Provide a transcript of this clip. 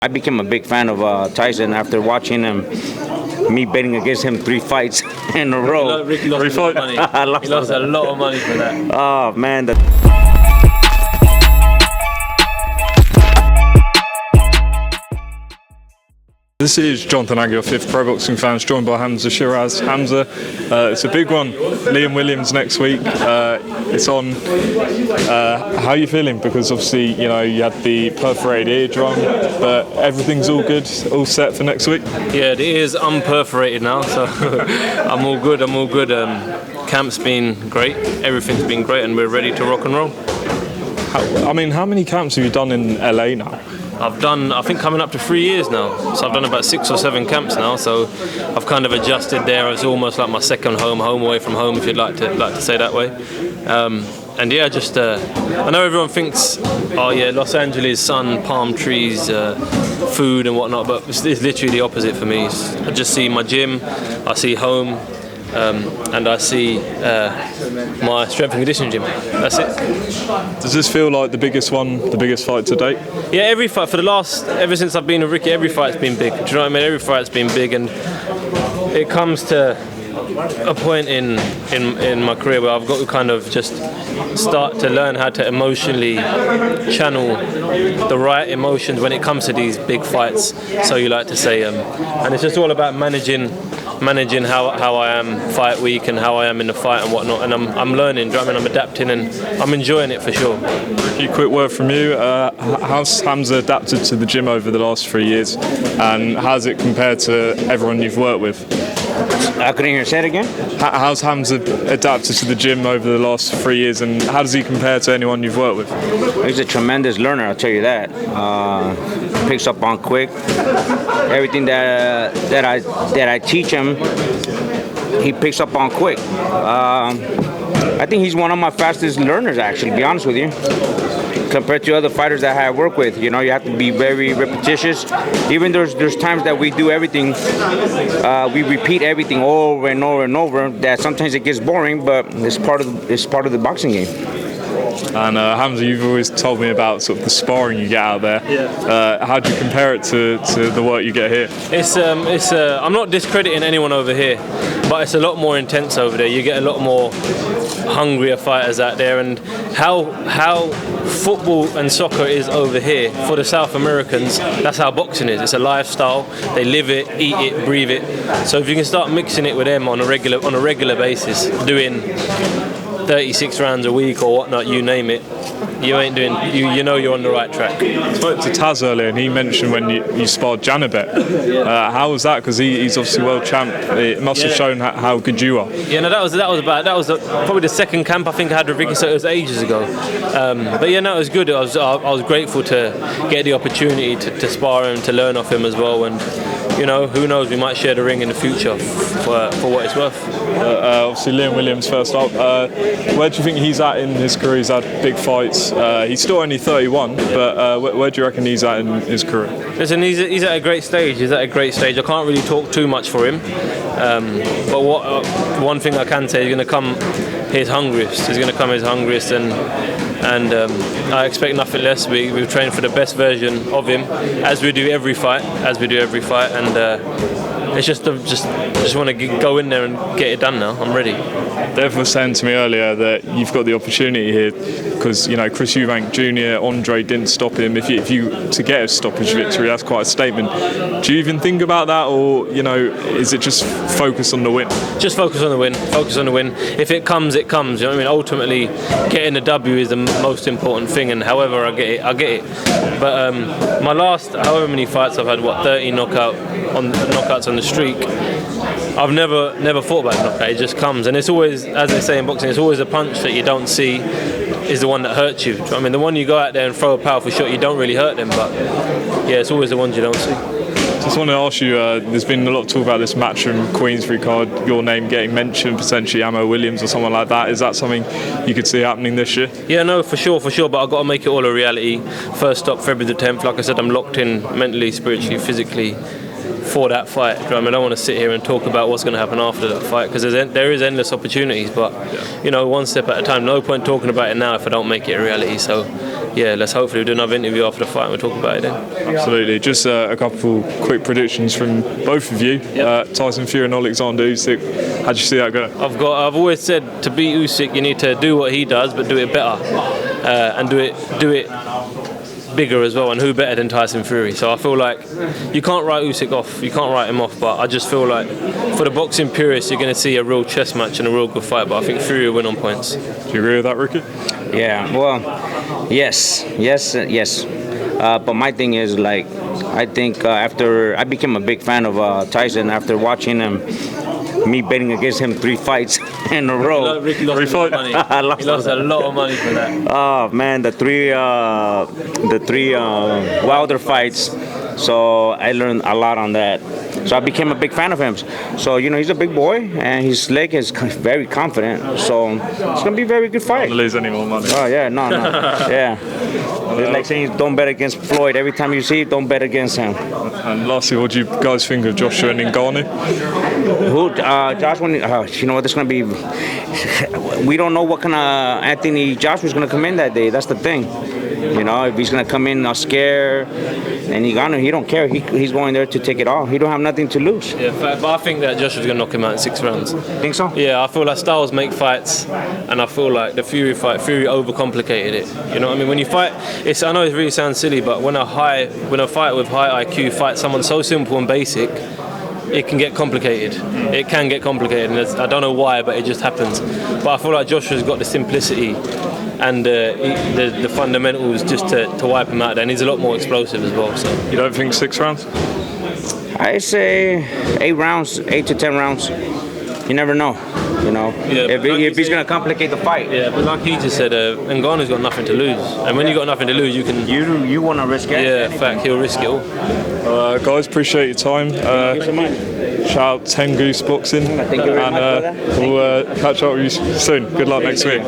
I became a big fan of Tyson after watching him, me betting against him 3 fights in a row. Ricky lost a lot of money. He lost a lot of money for that. Oh, man. This is Jonathan Aggie, your fifth pro boxing fans, joined by Hamzah Sheeraz. Hamzah, it's a big one. Liam Williams next week. It's on. How are you feeling? Because obviously, you know, you had the perforated eardrum, but everything's all good, all set for next week. Yeah, the ear's unperforated now, so I'm all good. Camp's been great. Everything's been great, and we're ready to rock and roll. How many camps have you done in LA now? I've done, I think, coming up to 3 years now. So I've done about 6 or 7 camps now. So I've kind of adjusted there. It's almost like my second home away from home, if you'd like to say that way. And yeah, just I know everyone thinks, oh yeah, Los Angeles, sun, palm trees, food and whatnot, but it's literally the opposite for me. I just see my gym, I see home. And I see my strength and conditioning gym. That's it. Does this feel like the biggest fight to date? Yeah, every fight ever since I've been with Ricky, every fight's been big. Do you know what I mean? Every fight's been big, and it comes to a point in my career where I've got to kind of just start to learn how to emotionally channel the right emotions when it comes to these big fights, so you like to say, and it's just all about managing how I am fight week and how I am in the fight and whatnot, and I'm learning, I'm adapting, and I'm enjoying it for sure. Ricky, quick word from you. How's Hamzah adapted to the gym over the last 3 years, and how's it compared to everyone you've worked with? I couldn't hear. Say it again. How's Hamzah adapted to the gym over the last 3 years, and how does he compare to anyone you've worked with? He's a tremendous learner, I'll tell you that. Picks up on quick. Everything that I teach him, he picks up on quick. I think he's one of my fastest learners, actually, to be honest with you, compared to other fighters that I work with. You know, you have to be very repetitious. Even there's times that we do everything, we repeat everything over and over and over, that sometimes it gets boring, but it's part of the boxing game. And Hamzah, you've always told me about sort of the sparring you get out there. Yeah. How do you compare it to the work you get here? I'm not discrediting anyone over here, but it's a lot more intense over there. You get a lot more hungrier fighters out there, and how football and soccer is over here for the South Americans, that's how boxing is. It's a lifestyle. They live it, eat it, breathe it. So if you can start mixing it with them on a regular basis, doing 36 rounds a week or whatnot, you name it, you know you're on the right track. I spoke to Taz earlier, and he mentioned when you sparred Janibet. How was that? Because he's obviously world champ. It must have shown how good you are. Yeah, no, that was probably the second camp I think I had with Ricky, so it was ages ago. But yeah, no, it was good. I was grateful to get the opportunity to spar him, to learn off him as well, and you know, who knows, we might share the ring in the future for what it's worth. Obviously, Liam Williams first up. Where do you think he's at in his career? He's had big fights. He's still only 31, but where do you reckon he's at in his career? Listen, he's at a great stage. I can't really talk too much for him. But one thing I can say, he's going to come his hungriest. He's going to come his hungriest, and I expect nothing less. We've trained for the best version of him, as we do every fight, and it's just want to go in there and get it done now. I'm ready. Dev was saying to me earlier that you've got the opportunity here because, you know, Chris Eubank Jr., Andre didn't stop him. If you to get a stoppage victory, that's quite a statement. Do you even think about that, or, you know, is it just focus on the win? Just focus on the win. Focus on the win. If it comes, it comes. You know what I mean? Ultimately, getting the W is the most important thing, and however I get it. But my last, however many fights I've had, 30 knockouts on the streak. I've never thought about knockout. It just comes, and it's always, as they say in boxing, it's always a punch that you don't see is the one that hurts you. I mean, the one you go out there and throw a powerful shot, you don't really hurt them, but yeah, it's always the ones you don't see. Just want to ask you, there's been a lot of talk about this Matchroom Queensbury card, your name getting mentioned, potentially Ammo Williams or someone like that. Is that something you could see happening this year? Yeah, no, for sure, but I've got to make it all a reality. First stop, February the 10th. Like I said, I'm locked in mentally, spiritually, physically for that fight. I mean, I don't want to sit here and talk about what's going to happen after that fight, because there is endless opportunities, but you know, one step at a time. No point talking about it now if I don't make it a reality. So yeah, let's hopefully do another interview after the fight and we'll talk about it then. Absolutely. Just a couple quick predictions from both of you. Tyson Fury and Oleksandr Usyk. How'd you see that go? I've always said to beat Usyk, you need to do what he does, but do it better, and do it bigger as well. And who better than Tyson Fury? So I feel like you can't write Usyk off. You can't write him off. But I just feel like for the boxing purists, you're going to see a real chess match and a real good fight. But I think Fury will win on points. Do you agree with that, Ricky? Yeah, well, yes. But my thing is, like, I think after I became a big fan of Tyson after watching him, me betting against him 3 fights in a row. Ricky lost a lot of money. He lost a lot of money for that. Oh man, the three Wilder fights. So I learned a lot on that. So I became a big fan of him. So he's a big boy and his leg is very confident. So it's gonna be a very good fight. Don't lose any more money. Oh yeah, no, yeah. It's like saying don't bet against Floyd. Every time you see it, don't bet against him. And lastly, what do you guys think of Joshua and Ngannou? Joshua, you know what, it's going to be, we don't know what kind of Anthony Joshua's going to come in that day. That's the thing. If he's going to come in scared, and he don't care. He's going there to take it all. He don't have nothing to lose. Yeah, but I think that Joshua's going to knock him out in 6 rounds. Think so? Yeah, I feel like styles make fights, and I feel like the Fury fight, Fury overcomplicated it. You know what I mean? When you fight, I know it really sounds silly, but when a fighter with high IQ fights someone so simple and basic, it can get complicated. It can get complicated, and I don't know why, but it just happens. But I feel like Joshua's got the simplicity and the fundamentals just to wipe him out there, and he's a lot more explosive as well. So You don't think 6 rounds? I say 8 rounds, 8 to 10 rounds. You never know. Yeah, if he's going to complicate the fight. Yeah, but like he just said, Ngannou's got nothing to lose, and when you got nothing to lose, you can. You want to risk it? Yeah, in fact, he'll risk it all. Guys, appreciate your time. Thank you so much. Shout out 10 Goose Boxing. Thank you very much, brother. We'll catch up with you soon. Good luck next week.